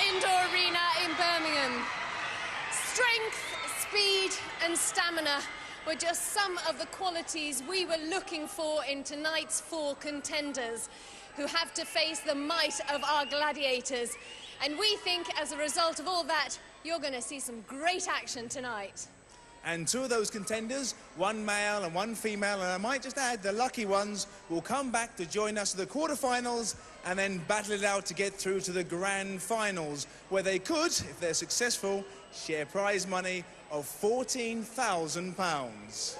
indoor arena in Birmingham. Strength, speed and stamina were just some of the qualities we were looking for in tonight's 4 contenders who have to face the might of our gladiators. And we think, as a result of all that, you're going to see some great action tonight. And 2 of those contenders, 1 male and 1 female, and I might just add, the lucky ones will come back to join us at the quarterfinals and then battle it out to get through to the grand finals, where they could, if they're successful, share prize money of £14,000.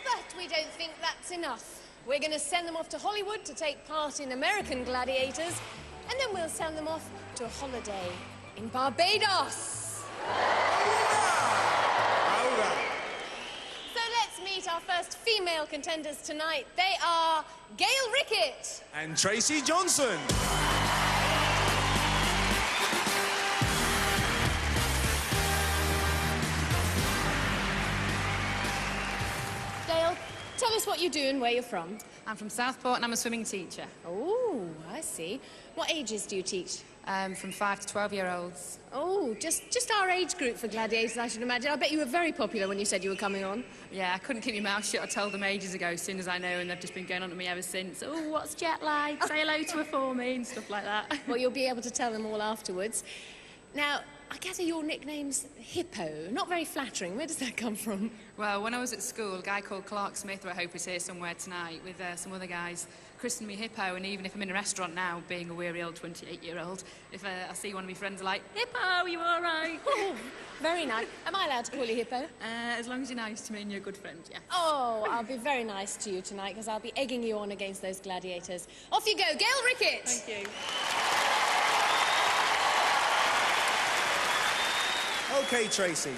But we don't think that's enough. We're going to send them off to Hollywood to take part in American Gladiators, and then we'll send them off to a holiday in Barbados. So let's meet our first female contenders tonight. They are Gail Rickett and Tracy Johnson. Gail, tell us what you do and where you're from. I'm from Southport and I'm a swimming teacher. Oh, I see. What ages do you teach? From 5 to 12-year-olds. Oh, just our age group for Gladiators, I should imagine. I bet you were very popular when you said you were coming on. Yeah, I couldn't keep my mouth shut. I told them ages ago, as soon as I know, and they've just been going on to me ever since. Oh, what's jet lag? Say hello to her for me and stuff like that. Well, you'll be able to tell them all afterwards. Now, I gather your nickname's Hippo. Not very flattering. Where does that come from? Well, when I was at school, a guy called Clark Smith, who I hope is here somewhere tonight, with some other guys, christened me Hippo, and even if I'm in a restaurant now, being a weary old 28-year-old, if I see one of my friends like, Hippo, you all right? Oh, very nice. Am I allowed to call you Hippo? As long as you're nice to me and you're a good friend, yeah. Oh, I'll be very nice to you tonight, because I'll be egging you on against those gladiators. Off you go, Gail Rickett! Thank you. OK, Tracy,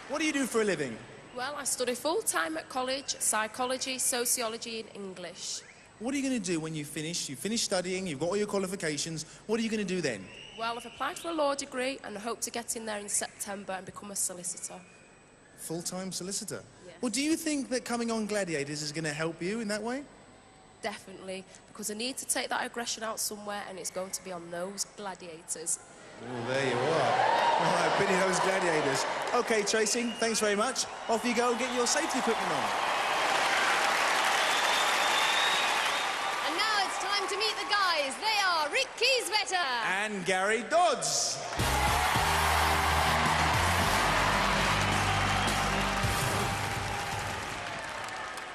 what do you do for a living? Well, I study full-time at college, psychology, sociology and English. What are you going to do when you finish? You finish studying, you've got all your qualifications. What are you going to do then? Well, I've applied for a law degree and I hope to get in there in September and become a solicitor. Full-time solicitor? Yes. Well, do you think that coming on Gladiators is going to help you in that way? Definitely, because I need to take that aggression out somewhere and it's going to be on those gladiators. Oh, there you are. All right, pity those gladiators. OK, Tracy, thanks very much. Off you go, get your safety equipment on. And now it's time to meet the guys. They are Rick Kieswetter and Gary Dodds.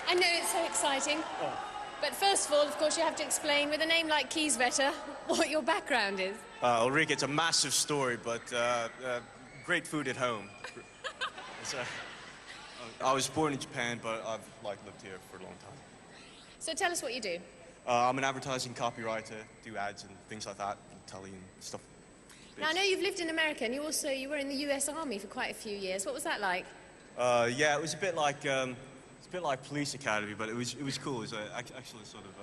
I know it's so exciting. Oh. But first of all, of course, you have to explain, with a name like Kieswetter, what your background is. Well, Rick, it's a massive story, but great food at home. I was born in Japan, but I've lived here for a long time. So tell us what you do. I'm an advertising copywriter, do ads and things like that, telly and stuff. Now, I know you've lived in America, and you were in the US Army for quite a few years. What was that like? Yeah, it was a bit like Police Academy, but it was cool. It was actually sort of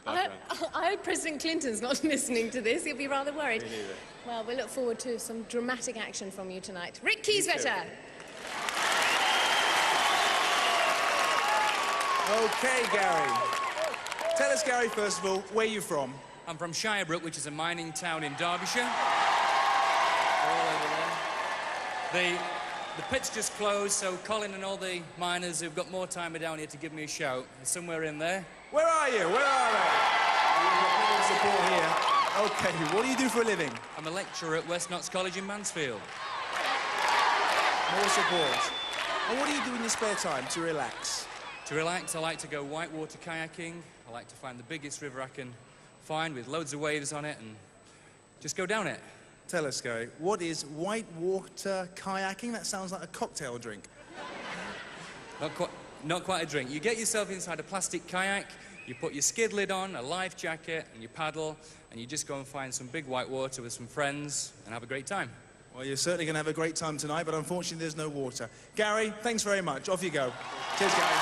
background. I hope President Clinton's not listening to this. He'll be rather worried. Me neither. Well, we look forward to some dramatic action from you tonight. Rick Kieswetter. OK, Gary. Tell us, Gary, first of all, where you're from. I'm from Shirebrook, which is a mining town in Derbyshire. All over there. The pit's just closed, so Colin and all the miners who've got more time are down here to give me a shout. They're somewhere in there. Where are you? Where are they? We've got plenty of support here. OK, what do you do for a living? I'm a lecturer at West Notts College in Mansfield. More support. And what do you do in your spare time to relax? To relax, I like to go whitewater kayaking. I like to find the biggest river I can find with loads of waves on it and just go down it. Tell us, Gary, what is whitewater kayaking? That sounds like a cocktail drink. Not quite a drink. You get yourself inside a plastic kayak, you put your skid lid on, a life jacket, and you paddle, and you just go and find some big white water with some friends and have a great time. Well, you're certainly going to have a great time tonight, but unfortunately there's no water. Gary, thanks very much. Off you go. Cheers, Gary.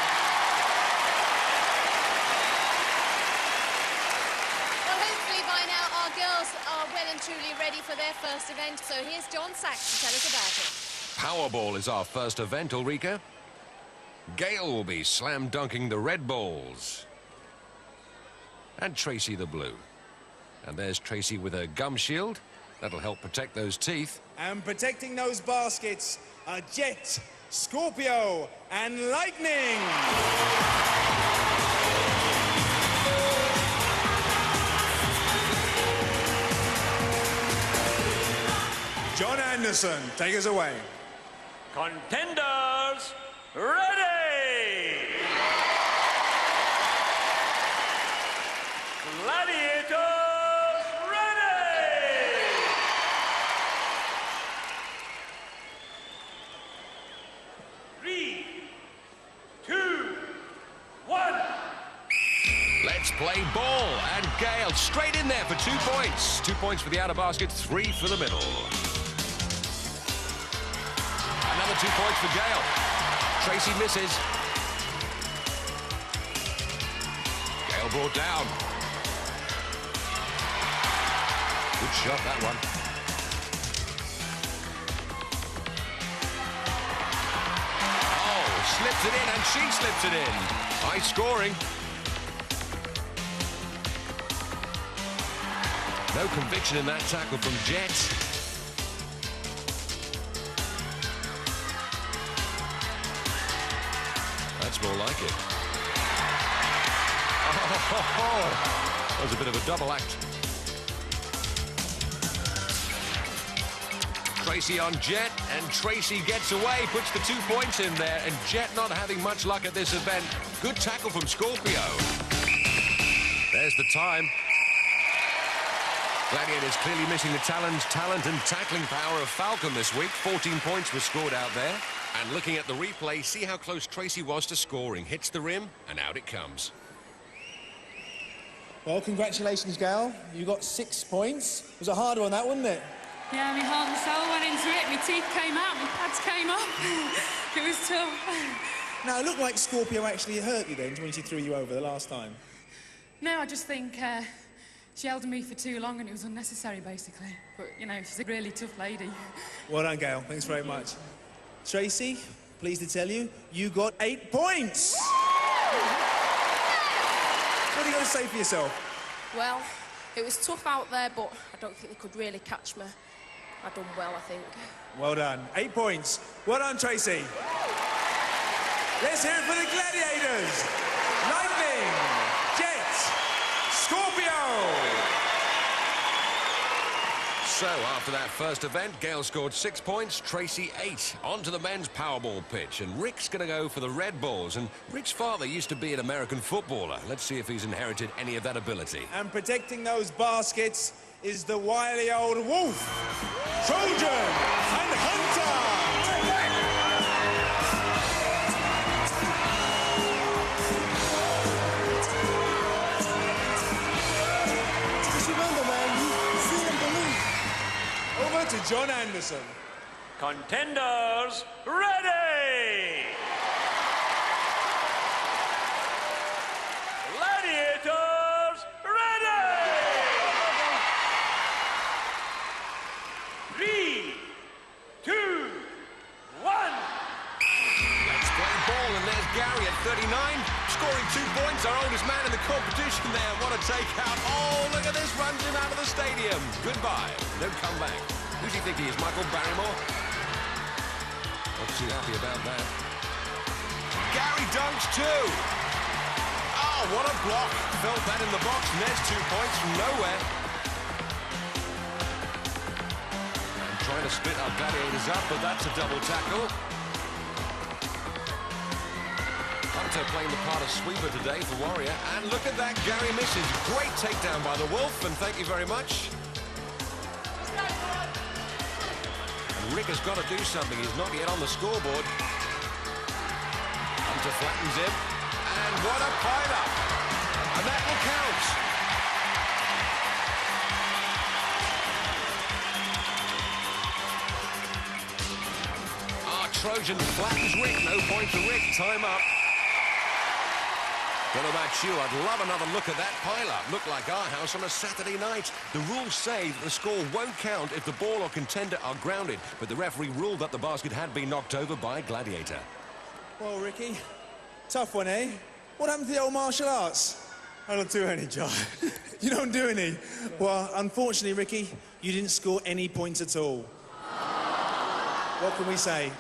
Well, hopefully by now our girls are well and truly ready for their first event. So here's John Sachs to tell us about it. Powerball is our first event, Ulrika. Gail will be slam-dunking the red balls. And Tracy the blue. And there's Tracy with a gum shield. That'll help protect those teeth. And protecting those baskets are Jet, Scorpio, and Lightning. John Anderson, take us away. Contenders, ready! Gladiators, ready! 3, 2, 1. Let's play ball. And Gale straight in there for 2 points. 2 points for the outer basket, 3 for the middle. Another 2 points for Gale. Tracy misses. Gale brought down. Good shot, that one. Oh, slips it in, and she slips it in. High scoring. No conviction in that tackle from Jet. That's more like it. Oh, that was a bit of a double act. Tracy on Jet, and Tracy gets away, puts the 2 points in there, and Jet not having much luck at this event. Good tackle from Scorpio. There's the time. Gladiators clearly missing the talent and tackling power of Falcon this week. 14 points were scored out there. And looking at the replay, see how close Tracy was to scoring. Hits the rim, and out it comes. Well, congratulations, Gail. You got 6 points. It was a hard one, that, wasn't it? Yeah, my heart and soul went into it. My teeth came out, my pads came off. It was tough. Now, it looked like Scorpio actually hurt you then when she threw you over the last time. No, I just think she held me for too long and it was unnecessary, basically. But, you know, she's a really tough lady. Well done, Gail. Thanks very much. Tracy, pleased to tell you, you got 8 points. What are you going to say for yourself? Well, it was tough out there, but I don't think they could really catch me. I done well, I think. Well done. 8 points. Well done, Tracy. Let's hear it for the Gladiators. Lightning, Jet, Scorpio. So, after that first event, Gale scored 6 points, Tracy 8. On to the men's Powerball pitch, and Rick's going to go for the red balls. And Rick's father used to be an American footballer. Let's see if he's inherited any of that ability. And protecting those baskets is the wily old wolf, Trojan and Hunter. Just remember, man, you see and believe. Over to John Anderson. Contenders, ready! Gladiators, ready! 3, 2, 1. Let's play ball, and there's Gary at 39, scoring 2 points, our oldest man in the competition there. What a takeout. Oh, look at this, runs him out of the stadium. Goodbye. No comeback. Who do you think he is, Michael Barrymore? Not too happy about that. Gary dunks too. Oh, what a block. Felt that in the box, and there's 2 points from nowhere. And trying to split our Gladiators up, but that's a double tackle. Hunter playing the part of sweeper today for Warrior. And look at that, Gary misses. Great takedown by the Wolf, and thank you very much. And Rick has got to do something. He's not yet on the scoreboard. Hunter flattens him. And what a pile-up. And that will count. Trojan flattens Rick. No point to Rick. Time up. Don't know about you, I'd love another look at that pile-up. Looked like our house on a Saturday night. The rules say that the score won't count if the ball or contender are grounded, but the referee ruled that the basket had been knocked over by Gladiator. Well, Ricky, tough one, eh? What happened to the old martial arts? I don't do any, John. You don't do any? Well, unfortunately, Ricky, you didn't score any points at all. What can we say?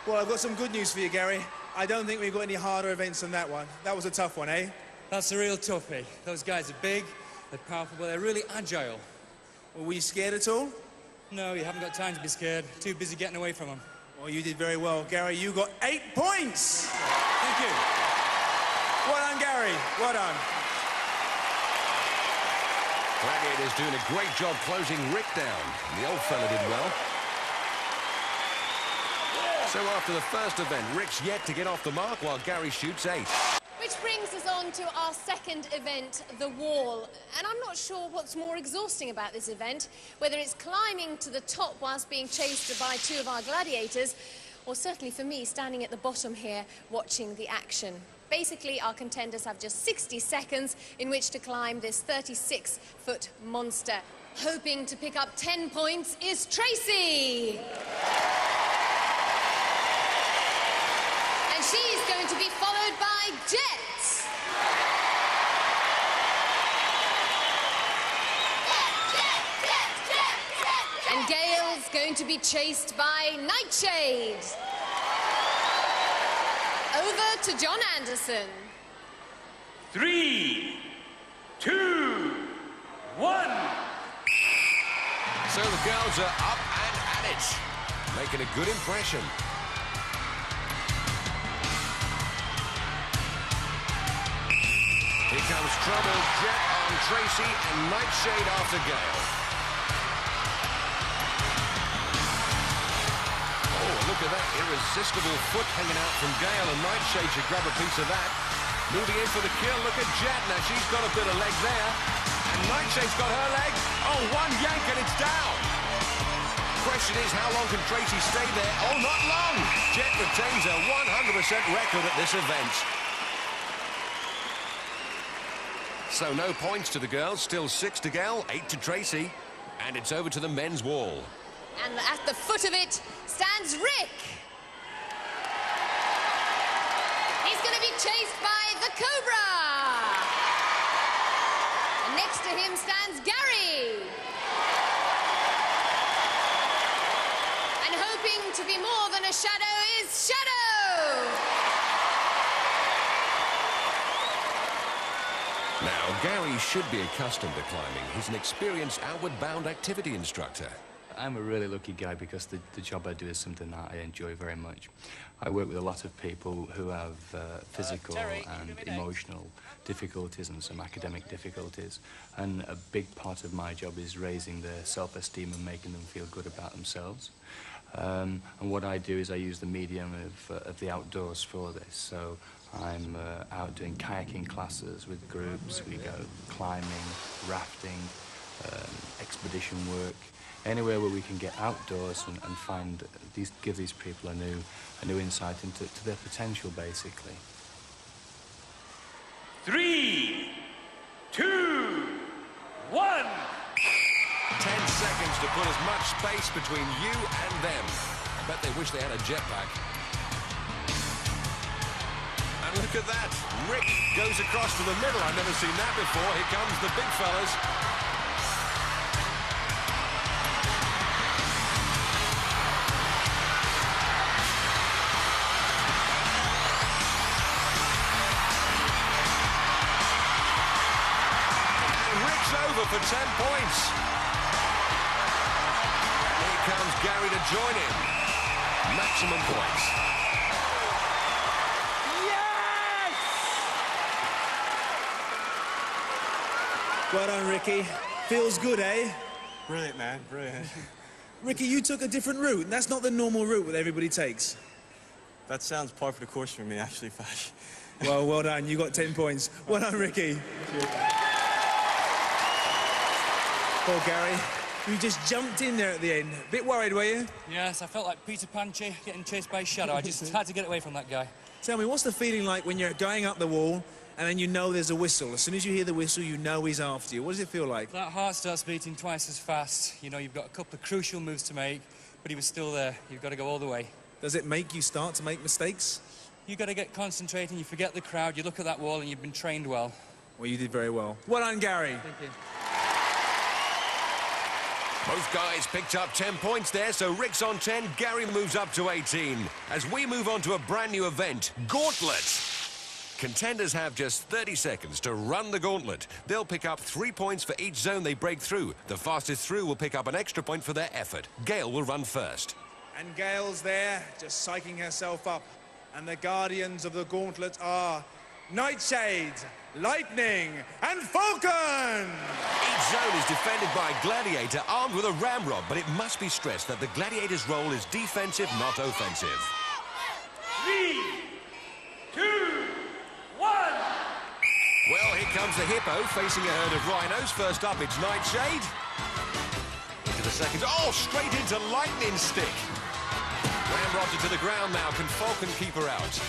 Well, I've got some good news for you, Gary. I don't think we've got any harder events than that one. That was a tough one, eh? That's a real toughie. Those guys are big, they're powerful, but they're really agile. Well, were you scared at all? No, you haven't got time to be scared. Too busy getting away from them. Well, you did very well. Gary, you got 8 points! Thank you. Well done, Gary. Well done. Gladiators doing a great job closing Rick down. The old fella did well. So after the first event, Rick's yet to get off the mark while Gary shoots 8. Which brings us on to our second event, the wall. And I'm not sure what's more exhausting about this event, whether it's climbing to the top whilst being chased by 2 of our gladiators, or certainly for me, standing at the bottom here watching the action. Basically, our contenders have just 60 seconds in which to climb this 36-foot monster. Hoping to pick up 10 points is Tracy. And she's going to be followed by Jet. And Gail's going to be chased by Nightshade. Over to John Anderson. 3, 2, 1. So the girls are up and at it, making a good impression. Here comes trouble. Jet on Tracy and Nightshade after Gale. Oh, look at that irresistible foot hanging out from Gale, and Nightshade should grab a piece of that. Moving in for the kill. Look at Jet. Now she's got a bit of leg there. And Nightshade's got her leg. Oh, one yank and it's down. Question is, how long can Tracy stay there? Oh, not long. Jet retains a 100% record at this event. So no points to the girls, still 6 to Gale, 8 to Tracy, and it's over to the men's wall. And at the foot of it stands Rick. He's going to be chased by the Cobra. And next to him stands Gary. And hoping to be more than a shadow is Shadow. Now, Gary should be accustomed to climbing. He's an experienced outward-bound activity instructor. I'm a really lucky guy because the job I do is something that I enjoy very much. I work with a lot of people who have physical and emotional difficulties and some academic difficulties. And a big part of my job is raising their self-esteem and making them feel good about themselves. And what I do is I use the medium of the outdoors for this. So I'm out doing kayaking classes with groups. We go climbing, rafting, expedition work, anywhere where we can get outdoors and find give these people a new insight into their potential, basically. 3, 2, 1. 10 seconds to put as much space between you and them. I bet they wish they had a jetpack. And look at that. Rick goes across to the middle. I've never seen that before. Here comes the big fellas. And Rick's over for 10 points. And here comes Gary to join him. Maximum points. Well done, Ricky. Feels good, eh? Brilliant, man, brilliant. Ricky, you took a different route, and that's not the normal route that everybody takes. That sounds par for the course for me, actually, Fash. Well done. You got 10 points. Well done, Ricky. Poor Gary. You just jumped in there at the end. Bit worried, were you? Yes, I felt like Peter Pan getting chased by a shadow. I just had to get away from that guy. Tell me, what's the feeling like when you're going up the wall and then you know there's a whistle? As soon as you hear the whistle, you know he's after you. What does it feel like? That heart starts beating twice as fast. You know, you've got a couple of crucial moves to make, but he was still there. You've got to go all the way. Does it make you start to make mistakes? You've got to get concentrating. You forget the crowd. You look at that wall and you've been trained well. Well, you did very well. Well done, Gary. Thank you. Both guys picked up 10 points there, so Rick's on 10, Gary moves up to 18. As we move on to a brand new event, Gauntlet. Contenders have just 30 seconds to run the gauntlet. They'll pick up 3 points for each zone they break through. The fastest through will pick up an extra point for their effort. Gail will run first. And Gail's there, just psyching herself up. And the guardians of the gauntlet are Nightshade, Lightning, and Falcon! Each zone is defended by a Gladiator armed with a ramrod, but it must be stressed that the Gladiator's role is defensive, not offensive. 3, 2, 1. Well, here comes the Hippo facing a herd of rhinos. First up, it's Nightshade. Into the second. Oh, straight into Lightning Stick. Ramrods her to the ground now. Can Falcon keep her out?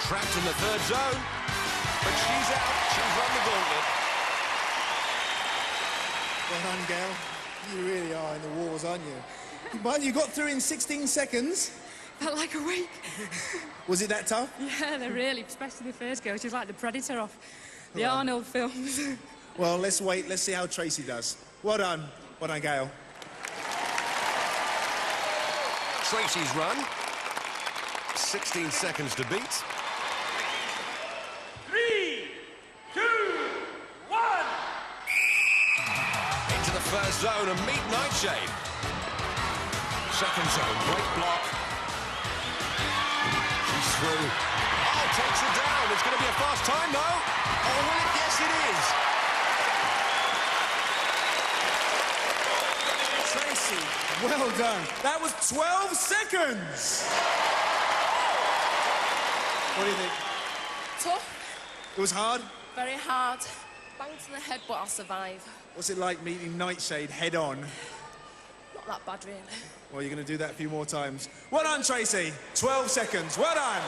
Trapped in the third zone. But she's out. She's run the gauntlet. Well done, Gail. You really are in the wars, aren't you? Well, you got through in 16 seconds. Felt like a week. Was it that tough? Yeah, they're really, especially the first girl. She's like the Predator off the Arnold films. Well, let's wait. Let's see how Tracy does. Well done. Well done, Gail. Tracy's run. 16 seconds to beat. 3, 2, 1. Into the first zone and meet Nightshade. Second zone, great block. She's through. Oh, takes her down. It's going to be a fast time, though. Oh, will it? Yes, it is. Tracy, well done. That was 12 seconds. What do you think? Tough, It was hard? very hard. Bang to the head, but I'll survive. What's it like meeting Nightshade head on? Not that bad, really. Well, you're going to do that a few more times. Well done, Tracy. 12 seconds. Well done.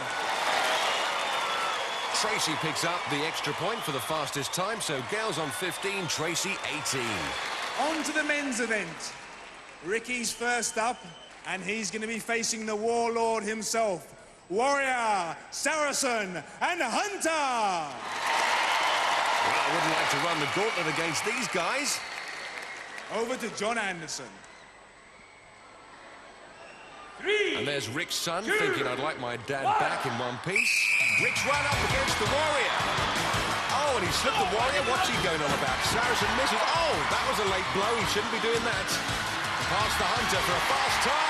Tracy picks up the extra point for the fastest time, so Gail's on 15, Tracy 18. On to the men's event. Ricky's first up, and he's going to be facing the warlord himself. Warrior, Saracen, and Hunter! Well, I wouldn't like to run the gauntlet against these guys. Over to John Anderson. 3. And there's Rick's son thinking I'd like my dad back in one piece. Rick's run up against the Warrior. Oh, and he slipped the Warrior. What's he going on about? Saracen misses. Oh, that was a late blow. He shouldn't be doing that. Past the Hunter for a fast time.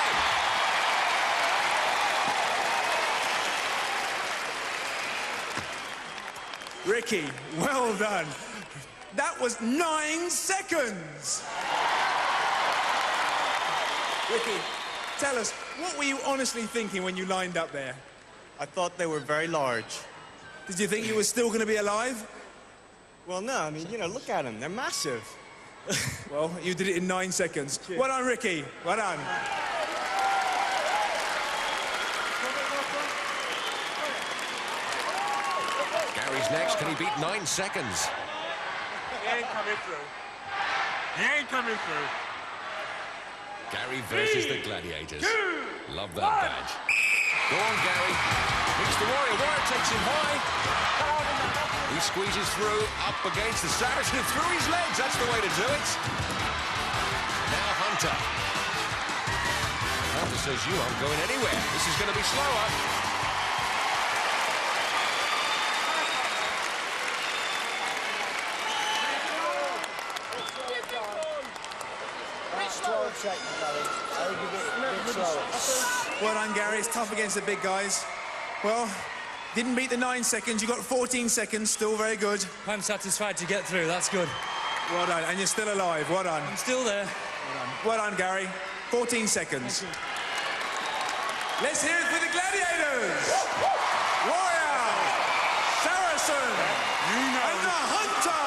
Ricky, well done. That was 9 seconds. Ricky, tell us, what were you honestly thinking when you lined up there? I thought they were very large. Did you think you were still going to be alive? Well, no, I mean, you know, look at them. They're massive. Well, you did it in 9 seconds. Well done, Ricky. Well done. Gary's next. Can he beat 9 seconds? He ain't coming through. He ain't coming through. Gary versus the Gladiators. Love that badge. Go on, Gary. Meets the Warrior. Warrior takes him high. He squeezes through, up against the Saracen, through his legs. That's the way to do it. Now Hunter. Hunter says, you aren't going anywhere. This is going to be slower. Well done, Gary. It's tough against the big guys. Well, didn't beat the 9 seconds. You got 14 seconds. Still very good. I'm satisfied to get through. That's good. Well done. And you're still alive. Well done. I'm still there. Well done, Gary. 14 seconds. Let's hear it for the Gladiators. Warrior, Saracen, and the Hunter.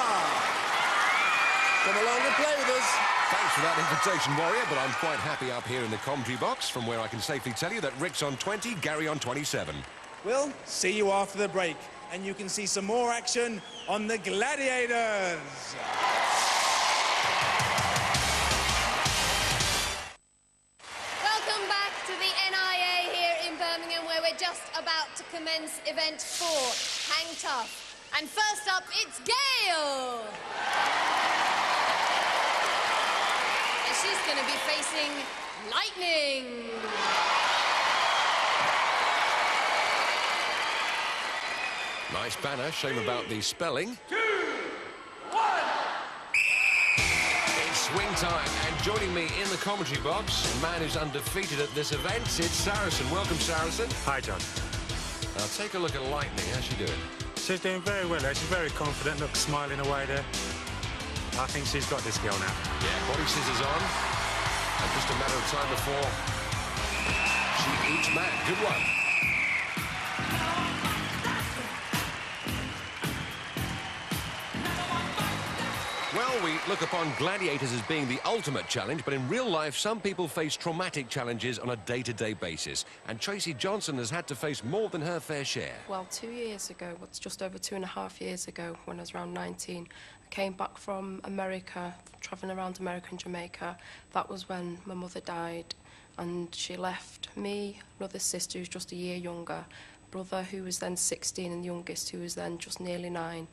Come along and play with us. Thanks for that invitation, Warrior, but I'm quite happy up here in the commentary box, from where I can safely tell you that Rick's on 20, Gary on 27. We'll see you after the break, and you can see some more action on the Gladiators. Welcome back to the NIA here in Birmingham, where we're just about to commence men's event 4, Hang Tough. And first up, it's Gail. And she's going to be facing Lightning. Nice banner. Shame about the spelling. 2, 1. It's swing time, and joining me in the commentary box, a man who's undefeated at this event, it's Saracen. Welcome, Saracen. Hi, John. Now, take a look at Lightning. How's she doing? She's doing very well. She's very confident. Looks smiling away there. I think she's got this girl now. Yeah, body scissors on. And just a matter of time before she eats Matt. Good one. Well, we look upon Gladiators as being the ultimate challenge, but in real life, some people face traumatic challenges on a day-to-day basis. And Tracy Johnson has had to face more than her fair share. Well, 2 years ago, what's just over 2.5 years ago, when I was around 19, I came back from America, travelling around America and Jamaica. That was when my mother died, and she left me, another sister who's just a year younger, brother who was then 16, and the youngest who was then just nearly 9.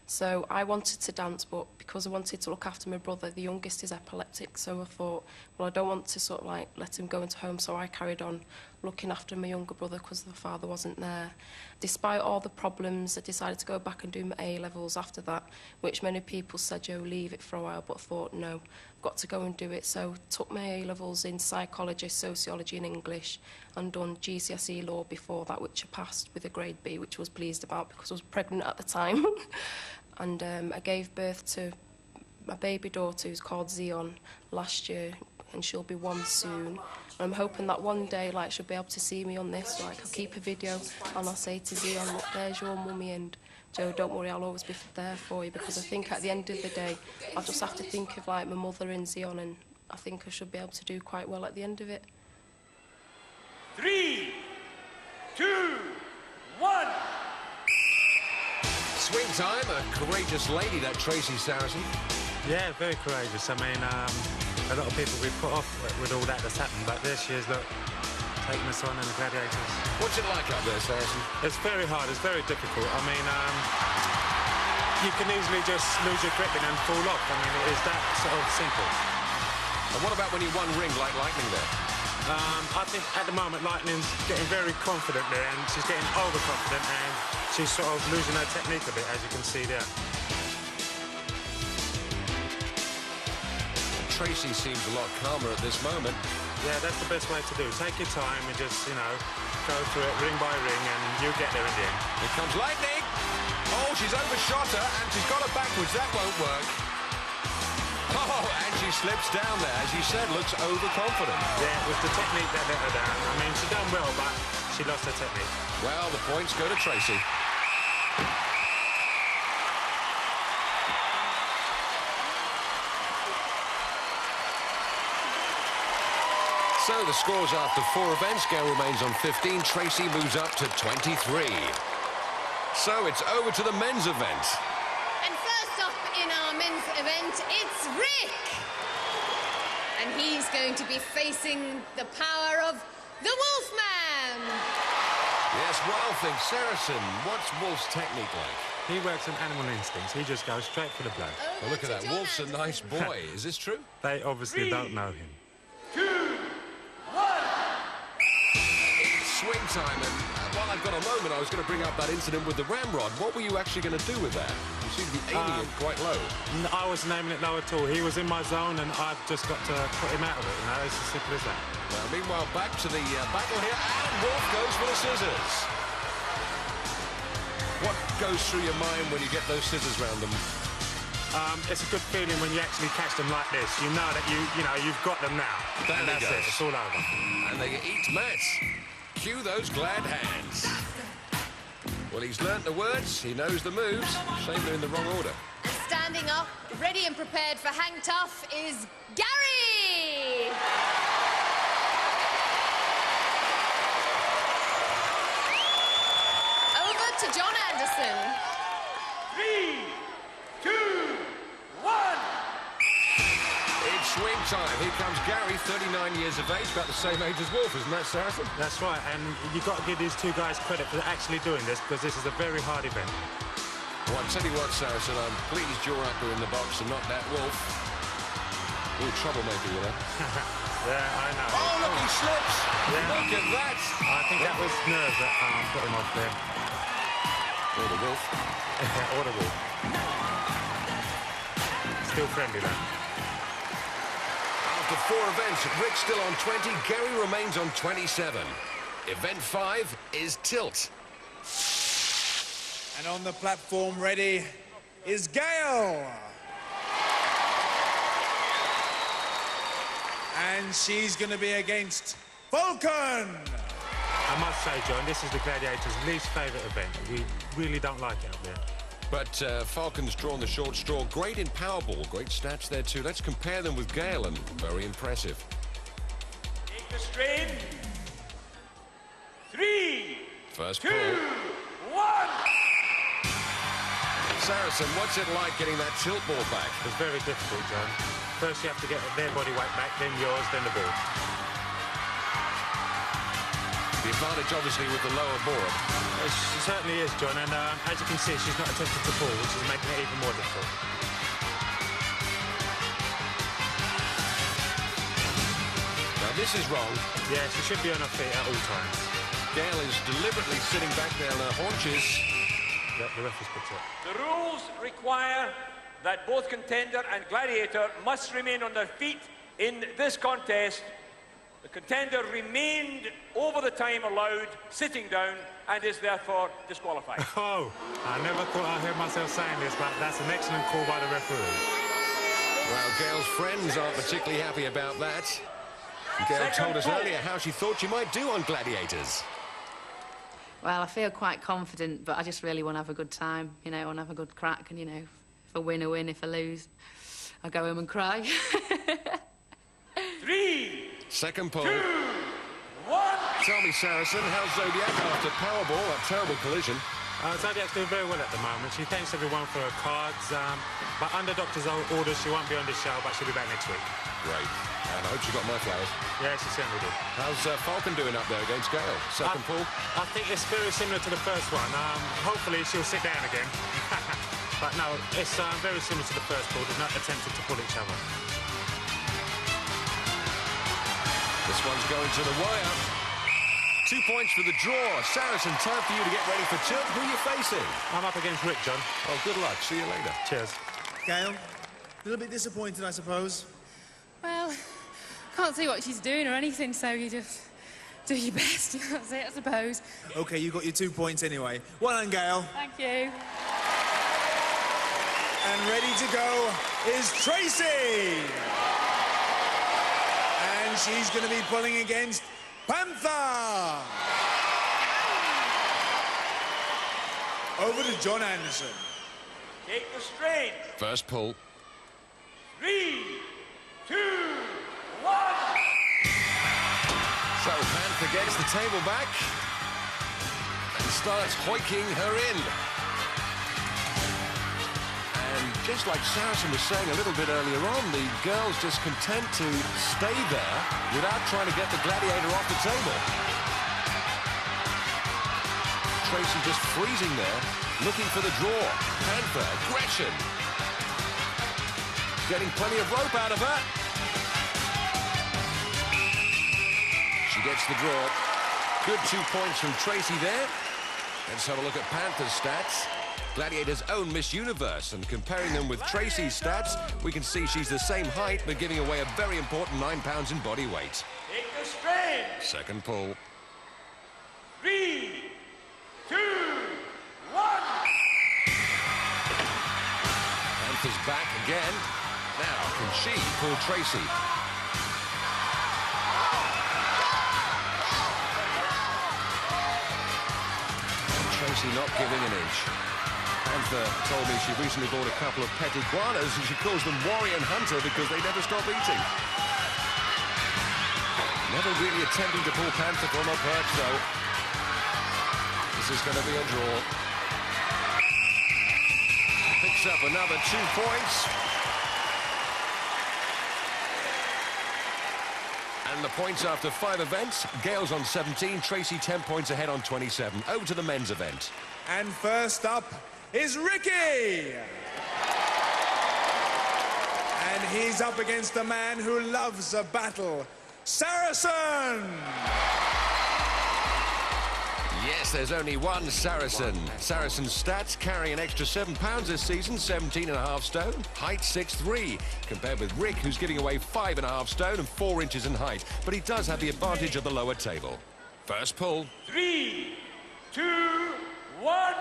So I wanted to dance, but because I wanted to look after my brother, the youngest is epileptic, so I thought, well, I don't want to sort of like let him go into home, so I carried on looking after my younger brother because the father wasn't there. Despite all the problems, I decided to go back and do my A-levels after that, which many people said, Joe, leave it for a while, but I thought, no, I've got to go and do it. So took my A-levels in psychology, sociology and English, and done GCSE law before that, which I passed with a grade B, which I was pleased about because I was pregnant at the time. And I gave birth to my baby daughter, who's called Zion, last year, and she'll be 1 soon. And I'm hoping that one day, like, she'll be able to see me on this. Like, I'll keep a video and I'll say to Zion, look, there's your mummy, and Joe, don't worry, I'll always be there for you, because I think at the end of the day, I'll just have to think of, like, my mother and Zion, and I think I should be able to do quite well at the end of it. 3, 2, 1. Swing time, a courageous lady, that Tracy Saracen. Yeah, very courageous. I mean, a lot of people we've put off with all that's happened, but there she is, look, taking us on in the Gladiators. What's it like up there, Saracen? It's very hard, it's very difficult. I mean, you can easily just lose your gripping and fall off. I mean, it is that sort of simple. And what about when you won ring like Lightning there? I think at the moment Lightning's getting very confident there, and she's getting overconfident, and she's sort of losing her technique a bit, as you can see there. Tracy seems a lot calmer at this moment. Yeah, that's the best way to do. Take your time and just, you know, go through it ring by ring, and you'll get there in the end. Here comes Lightning. Oh, she's overshot her, and she's got her backwards. That won't work. Oh, and she slips down there. As you said, looks overconfident. Yeah, it was the technique that let her down. I mean, she done well, but she lost her technique. Well, the points go to Tracy. So the scores after 4 events. Gail remains on 15. Tracy moves up to 23. So it's over to the men's event. And first up in our men's event, it's Rick. And he's going to be facing the power of the Wolfman. Yes, Wild Thing. Saracen, what's Wolf's technique like? He works on animal instincts. He just goes straight for the blood. Well, look at that. Wolf's a nice boy. Is this true? They obviously don't know him. 2, 1. It's swing time, and while I've got a moment, I was going to bring up that incident with the ramrod. What were you actually going to do with that? You seem to be aiming it quite low. I wasn't aiming it low at all. He was in my zone, and I've just got to put him out of it. You know, it's as simple as that. Now, meanwhile, back to the battle here, and Wolf goes for the scissors. What goes through your mind when you get those scissors round them? It's a good feeling when you actually catch them like this. You know that you've got them now. There and that's goes. it. It's all over. And they eat Matt. Cue those glad hands. Well, he's learnt the words. He knows the moves. Shame they're in the wrong order. And standing up, ready and prepared for Hang Tough is Gary. Over to John Anderson. 3, 2, 1. It's Swing time. Here comes Gary, 39 years of age, about the same age as Wolf, isn't that, Saracen? That's right, and you've got to give these two guys credit for actually doing this, because this is a very hard event. Well, I'll tell you what, Saracen, I'm pleased you're up there in the box and not that Wolf. A little troublemaker, you know. Yeah, I know. Oh, look, he slips. Yeah. Look at that. I think that was nerves that put him off there. Or the Wolf. Or the Wolf. Still friendly, though. After 4 events, Rick's still on 20, Gary remains on 27. Event 5 is Tilt. And on the platform ready is Gail. And she's going to be against Falcon. I must say, John, this is the Gladiators' least favourite event. We really don't like it up there. But Falcon's drawn the short straw. Great in Powerball. Great stats there, too. Let's compare them with Gale, and very impressive. Take the strain. 3, First 2, pull. 1. Saracen, what's it like getting that tilt ball back? It's very difficult, John. First you have to get their body weight back, then yours, then the ball. The advantage, obviously, with the lower board. She certainly is, John, and as you can see, she's not attempted to pull, which is making it even more difficult. Now, this is wrong. Yeah, she should be on her feet at all times. Gale is deliberately sitting back there on her haunches. Yeah, the ref has picked it. The rules require that both contender and gladiator must remain on their feet in this contest. The contender remained over the time allowed, sitting down, and is therefore disqualified. Oh, I never thought I'd hear myself saying this, but that's an excellent call by the referee. Well, Gale's friends aren't particularly happy about that. Gale told us earlier how she thought she might do on Gladiators. Well, I feel quite confident, but I just really want to have a good time, you know, I want to have a good crack, and, you know, if I win, I win. If I lose, I go home and cry. 3, Second pull. 2, 1. Tell me, Saracen, how's Zodiac after Powerball, that terrible collision? Zodiac's doing very well at the moment. She thanks everyone for her cards, but under doctor's orders, she won't be on the show, but she'll be back next week. Great. And I hope she got my flowers. Yeah, she certainly did. How's Falcon doing up there against Gale? Second pull? I think it's very similar to the first one. Hopefully she'll sit down again. But no, it's very similar to the first pull. They're not attempting to pull each other. This one's going to the wire. 2 points for the draw. Saracen, time for you to get ready for tilt. Who are you facing? I'm up against Rick, John. Oh, good luck. See you later. Cheers. Gail, a little bit disappointed, I suppose. Well, can't see what she's doing or anything, so you just do your best. That's it, I suppose. OK, you got your 2 points anyway. Well done, Gail. Thank you. And ready to go is Tracy. And she's going to be pulling against Panther. Over to John Anderson. Take the strain. First pull. 3, 2, 1. So Panther gets the table back and starts hoiking her in. And just like Saracen was saying a little bit earlier on, the girl's just content to stay there without trying to get the gladiator off the table. Tracy just freezing there, looking for the draw. Panther, aggression. Getting plenty of rope out of her. She gets the draw. Good 2 points from Tracy there. Let's have a look at Panther's stats. Gladiator's own Miss Universe, and comparing them with Tracy's stats, we can see she's the same height, but giving away a very important 9 pounds in body weight. Take the strain. Second pull. 3, 2, 1. Panther's back again. Now, can she pull Tracy? And Tracy not giving an inch. Panther told me she recently bought a couple of pet iguanas and she calls them Warrior and Hunter because they never stop eating. Never really attempting to pull Panther from her perch, though. This is going to be a draw. Picks up another 2 points. And the points after 5 events. Gail's on 17, Tracy 10 points ahead on 27. Over to the men's event. And first up is Ricky. And he's up against a man who loves a battle, Saracen. Yes, there's only one Saracen. Saracen's stats carry an extra 7 pounds this season, 17.5 stone, height 6'3", compared with Rick, who's giving away 5.5 stone and 4 inches in height. But he does have the advantage of the lower table. First pull. 3, 2, 1.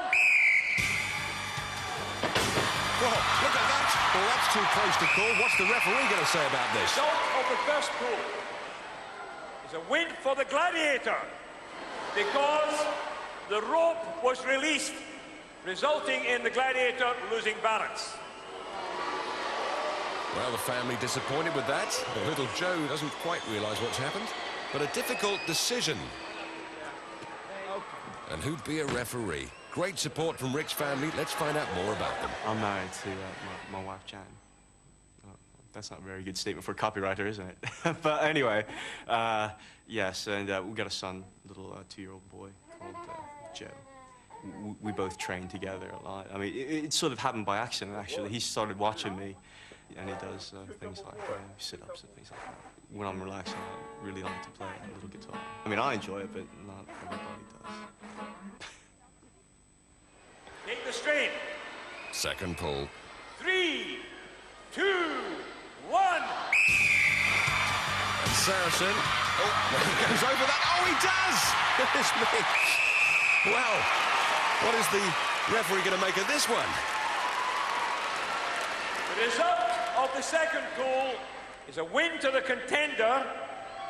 Whoa, look at that. Well, that's too close to call. What's the referee going to say about this? The result of the first pull is a win for the Gladiator, because the rope was released, resulting in the Gladiator losing balance. Well, the family disappointed with that. The little Joe doesn't quite realise what's happened. But a difficult decision. And who'd be a referee? Great support from Rick's family. Let's find out more about them. I'm married to my wife, Jan. That's not a very good statement for a copywriter, isn't it? But anyway, yes, and we've got a son, little 2-year-old boy called Joe. We both train together a lot. I mean, it sort of happened by accident, actually. He started watching me, and he does things like sit-ups and things like that. When I'm relaxing, I really like to play a little guitar. I mean, I enjoy it, but not everybody does. Take the strain. Second pull. 3, 2, 1. And Saracen, he goes over that. Oh, he does! Goodness me. Well, what is the referee going to make of this one? The result of the second pull is a win to the contender.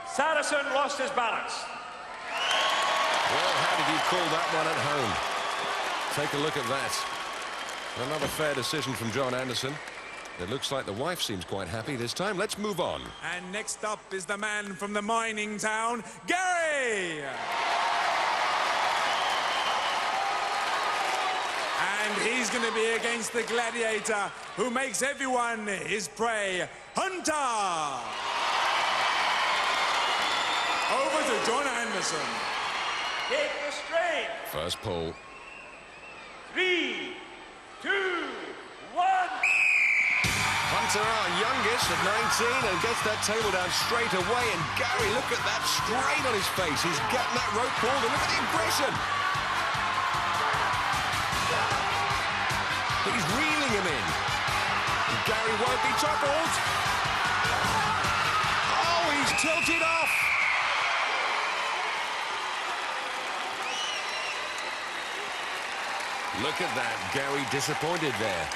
Saracen lost his balance. Well, how did you call that one at home? Take a look at that. Another fair decision from John Anderson. It looks like the wife seems quite happy this time. Let's move on. And next up is the man from the mining town, Gary. And he's going to be against the Gladiator, who makes everyone his prey, Hunter. Over to John Anderson. Take the strain. First pull. 3, 2, 1. Hunter, our youngest, at 19, and gets that table down straight away. And Gary, look at that strain on his face. He's getting that rope pulled, and look at the aggression. He's reeling him in. And Gary won't be toppled. Oh, he's tilted off. Look at that. Gary disappointed there.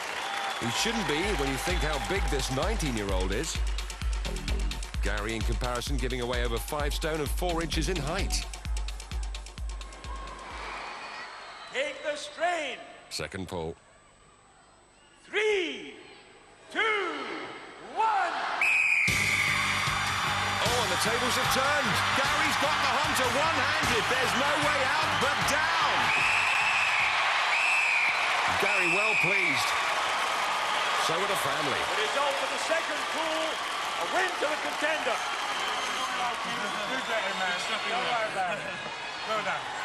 He shouldn't be when you think how big this 19-year-old is. Gary, in comparison, giving away over 5 stone and 4 inches in height. Take the strain. Second pull. 3, 2, 1. Oh, and the tables have turned. Gary's got the Hunter one-handed. There's no way out but down. Gary well pleased. So are the family. The result of the second pool, a win to the contender.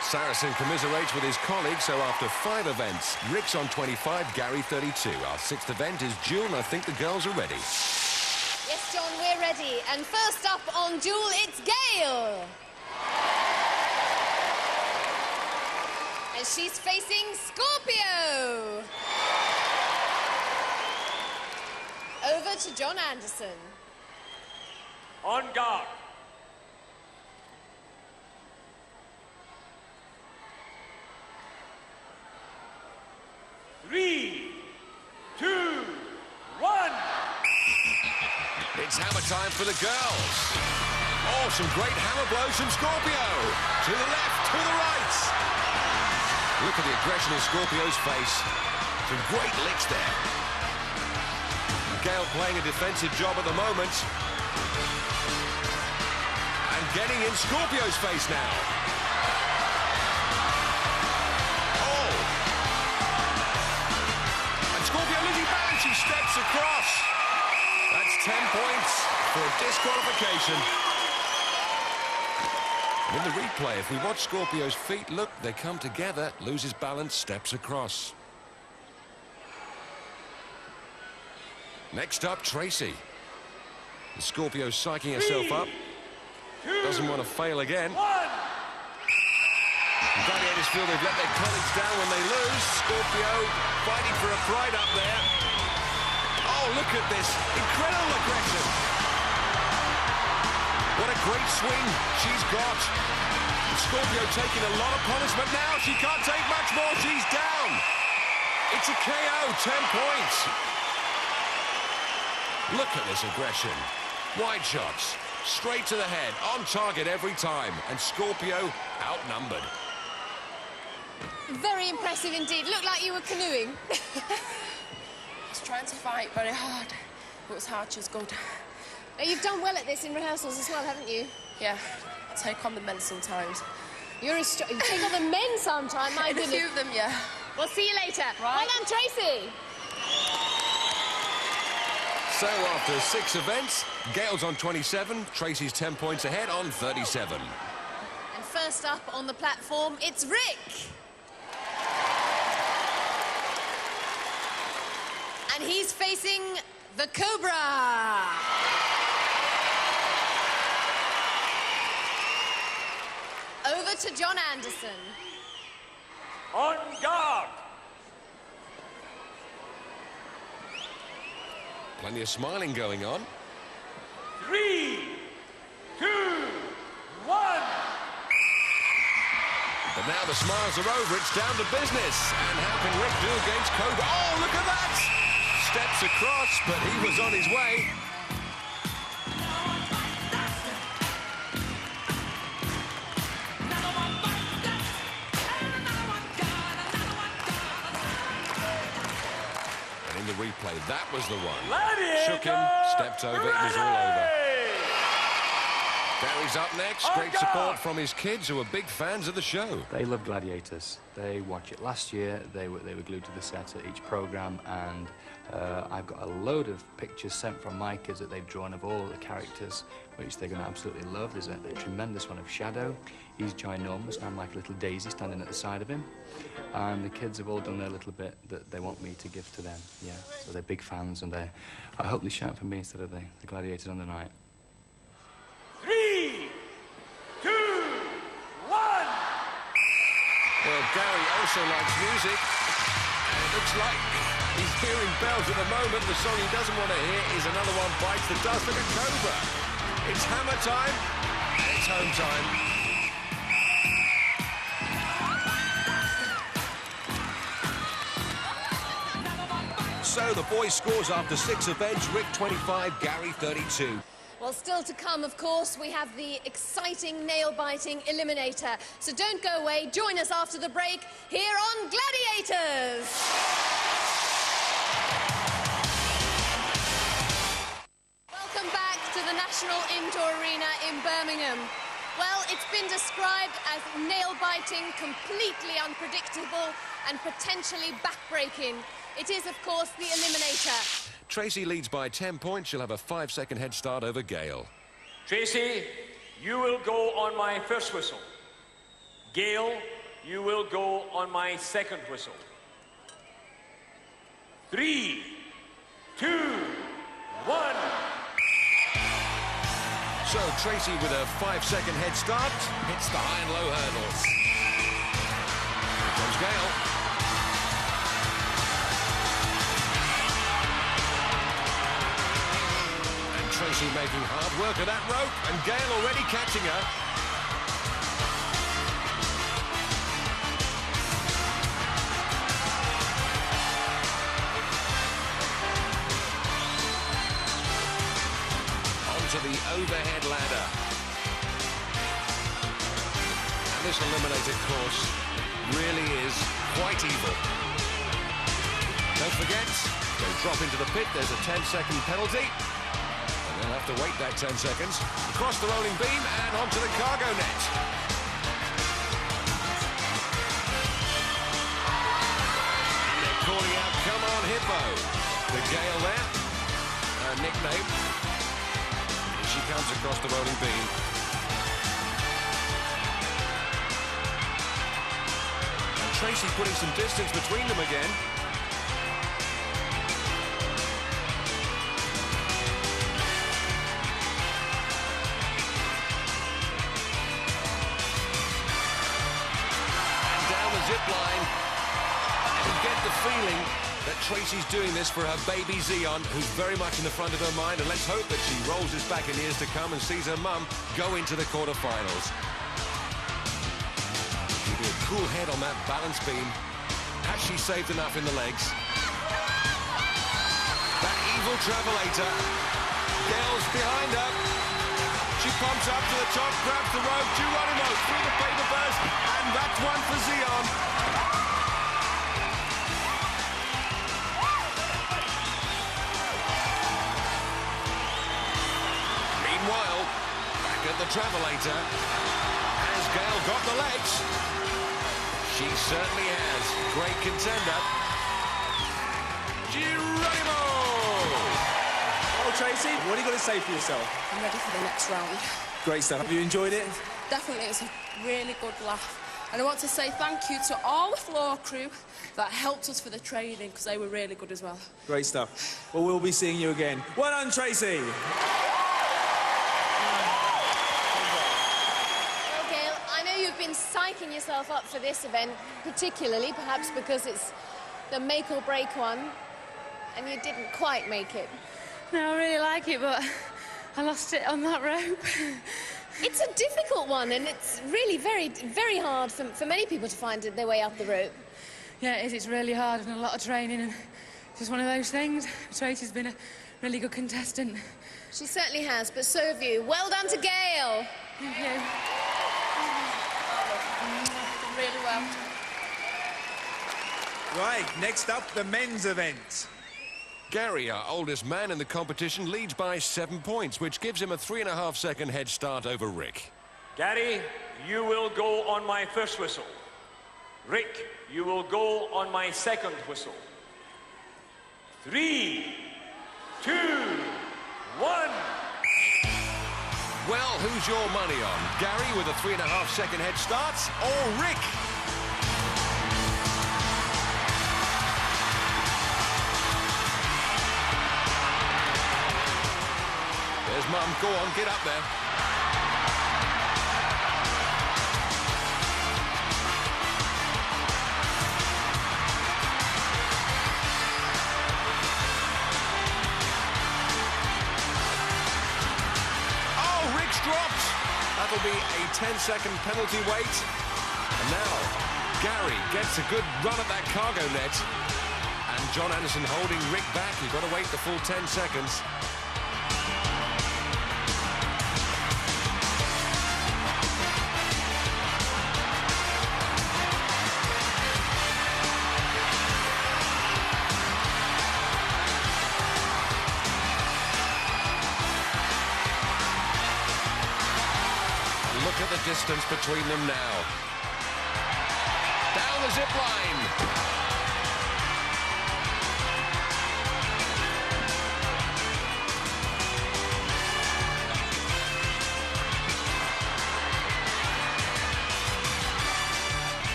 Saracen commiserates with his colleagues, so after 5 events, Rick's on 25, Gary 32. Our 6th event is duel, and I think the girls are ready. Yes, John, we're ready. And first up on duel, it's Gail. And she's facing Scorpio. Over to John Anderson. On guard. Three, 2, 1. It's hammer time for the girls. Oh, some great hammer blows from Scorpio. To the left, to the right. Look at the aggression in Scorpio's face. Some great licks there. Gail playing a defensive job at the moment. And getting in Scorpio's face now. Oh! And Scorpio losing balance, she steps across. That's 10 points for a disqualification. In the replay, if we watch Scorpio's feet, look, they come together, loses balance, steps across. Next up, Tracy. The Scorpio's psyching herself up. Doesn't want to fail again. Gladiators feel they've let their colleagues down when they lose. Scorpio fighting for a pride up there. Oh, look at this. Incredible aggression. What a great swing she's got. Scorpio taking a lot of punishment now. She can't take much more. She's down. It's a KO, 10 points. Look at this aggression. Wide shots, straight to the head, on target every time. And Scorpio outnumbered. Very impressive indeed. Looked like you were canoeing. I was trying to fight very hard. It was hard, she was good. Now, you've done well at this in rehearsals as well, haven't you? Yeah, I take on the men sometimes. You take on the men sometime, my goodness. A few of them, yeah. We'll see you later. Right. Well done, Tracy. So after 6 events, Gail's on 27, Tracy's 10 points ahead on 37. And first up on the platform, it's Rick. And he's facing the Cobra. Over to John Anderson. On guard. Plenty of smiling going on. 3, 2, 1. But now the smiles are over, it's down to business. And how can Rick do against Cobra? Oh, look at that! Steps across, but he was on his way. And in the replay, that was the one. Shook him, stepped over, it was all over. Gary's up next. Great support from his kids who are big fans of the show. They love Gladiators. They watch it. Last year, they were glued to the set at each programme, and I've got a load of pictures sent from my kids that they've drawn of all the characters, which they're going to absolutely love. There's a tremendous one of Shadow. He's ginormous, and I'm like a little daisy standing at the side of him. And the kids have all done their little bit that they want me to give to them. Yeah, so they're big fans, and I hope they shout for me instead of the Gladiators on the night. 3, 2, 1. Well, Gary also likes music, and it looks like he's hearing bells at the moment. The song he doesn't want to hear is Another One Bites the Dust. Look at Cobra. It's hammer time, and it's home time. So the boys' scores after 6 events, Rick 25, Gary 32. Well, still to come, of course, we have the exciting nail-biting eliminator. So don't go away. Join us after the break here on Gladiators. Welcome back to the National Indoor Arena in Birmingham. Well, it's been described as nail-biting, completely unpredictable, and potentially back-breaking. It is, of course, the eliminator. Tracy leads by 10 points. She'll have a 5-second head start over Gail. Tracy, you will go on my first whistle. Gail, you will go on my second whistle. 3, 2, 1. So Tracy with a 5-second head start hits the high and low hurdles. Here comes Gail. Tracy making hard work of that rope, and Gail already catching her. Onto the overhead ladder. And this eliminator course really is quite evil. Don't forget, go drop into the pit, there's a 10-second penalty. They'll have to wait that 10 seconds. Across the rolling beam and onto the cargo net. And they're calling out, come on, Hippo. The Gale there, her nickname. And she comes across the rolling beam. Tracy putting some distance between them again. And down the zip line. And you get the feeling that Tracy's doing this for her baby Zion, who's very much in the front of her mind, and let's hope that she rolls this back in years to come and sees her mum go into the quarterfinals. Keeping a cool head on that balance beam. Has she saved enough in the legs? That evil travelator. Gail's behind her. She pumps up to the top, grabs the rope. Geronimo through the paper burst, and that's one for Zion. Meanwhile, back at the travelator, has Gail got the legs? She certainly has. Great contender. Geronimo! Oh, Tracy, what are you going to say for yourself? I'm ready for the next round. Great stuff. Have you enjoyed it? Definitely, it's a really good laugh. And I want to say thank you to all the floor crew that helped us for the training, because they were really good as well. Great stuff. Well, we'll be seeing you again. Well done, Tracy. You've been psyching yourself up for this event, particularly perhaps because it's the make or break one, and you didn't quite make it. No, I really like it, but I lost it on that rope. It's a difficult one, and it's really very, very hard for many people to find their way up the rope. Yeah, it is. It's really hard and a lot of training, and it's just one of those things. Tracy's been a really good contestant. She certainly has, but so have you. Well done to Gail. Thank you. Really well. Right, next up, the men's event. Gary, our oldest man in the competition, leads by 7 points, which gives him a 3.5-second head start over Rick. Gary, you will go on my first whistle. Rick, you will go on my second whistle. 3, 2, 1. Well, who's your money on? Gary with a 3.5-second head start, or Rick? There's Mum. Go on, get up there. Dropped. That'll be a 10-second penalty wait. And now, Gary gets a good run at that cargo net. And John Anderson holding Rick back. You've got to wait the full 10 seconds. Look at the distance between them now. Down the zip line.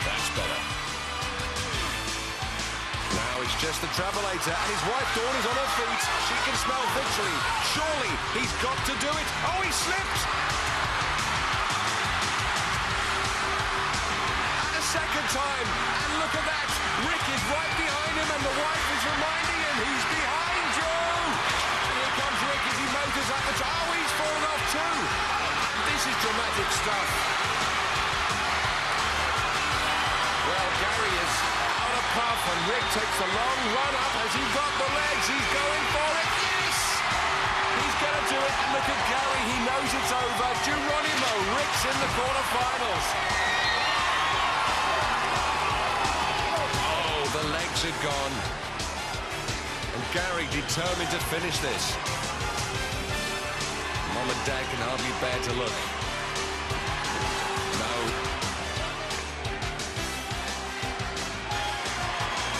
That's better. Now it's just the travelator, and his wife Dawn is on her feet. She can smell victory. Surely he's got to do it. Oh, he slipped! And a second time. And look at that. Rick is right behind him, and the wife is reminding him he's behind you. And here comes Rick as he motors up the top. Oh, he's fallen off too. This is dramatic stuff. Well, Gary is out of puff, and Rick takes a long run up. Has he got the legs? He's going for it. Yes! He's going to do it. And look at Gary. He knows it's over. Geronimo. Rick's in the quarterfinals. Oh, the legs are gone. And Gary determined to finish this. Mom and Dad can hardly bear to look. No.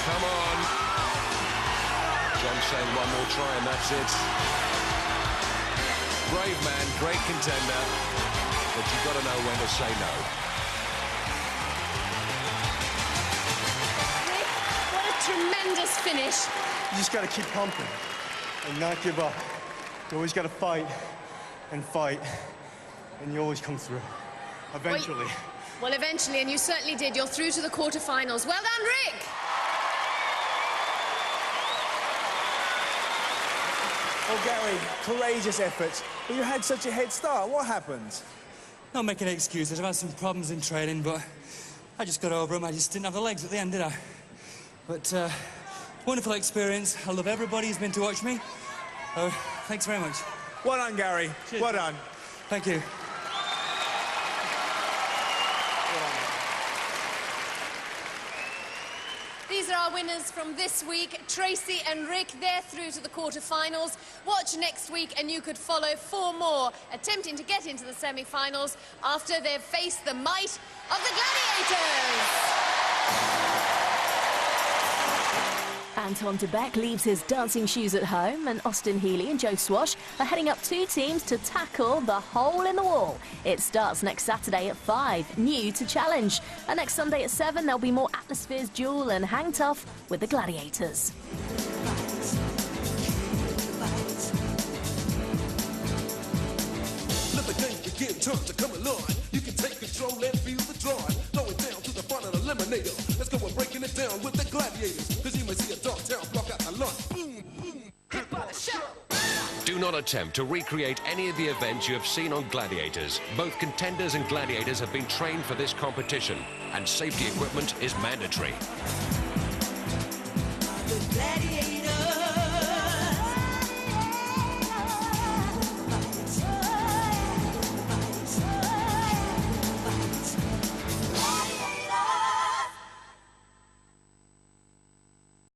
Come on. John's saying one more try and that's it. Brave man, great contender, but you've got to know when to say no. stupendous finish. You just got to keep pumping and not give up. You always got to fight, and you always come through. Eventually. Well, eventually, and you certainly did. You're through to the quarterfinals. Well done, Rick. Well, Gary, courageous effort. But you had such a head start. What happened? Not making excuses. I've had some problems in training, but I just got over them. I just didn't have the legs at the end, did I? But wonderful experience. I love everybody who's been to watch me. Thanks very much. Well done, Gary. Cheers. Well done. Thank you. These are our winners from this week. Tracy and Rick, they're through to the quarterfinals. Watch next week and you could follow 4 more attempting to get into the semi-finals after they've faced the might of the Gladiators. Anton de Beck leaves his dancing shoes at home, and Austin Healy and Joe Swash are heading up 2 teams to tackle the hole in the wall. It starts next Saturday at 5, new to challenge. And next Sunday at 7, there'll be more Atmospheres Duel and Hang Tough with the Gladiators. Let the game begin, turn to come along. You can take control and feel the drawing. Going down to the front of the eliminator. Let's go and breaking it down with the Gladiators. Cause you may see a dark town block out the lunch. Boom, boom, hit by the shot. Do not attempt to recreate any of the events you have seen on Gladiators. Both contenders and gladiators have been trained for this competition, and safety equipment is mandatory. The Gladiators.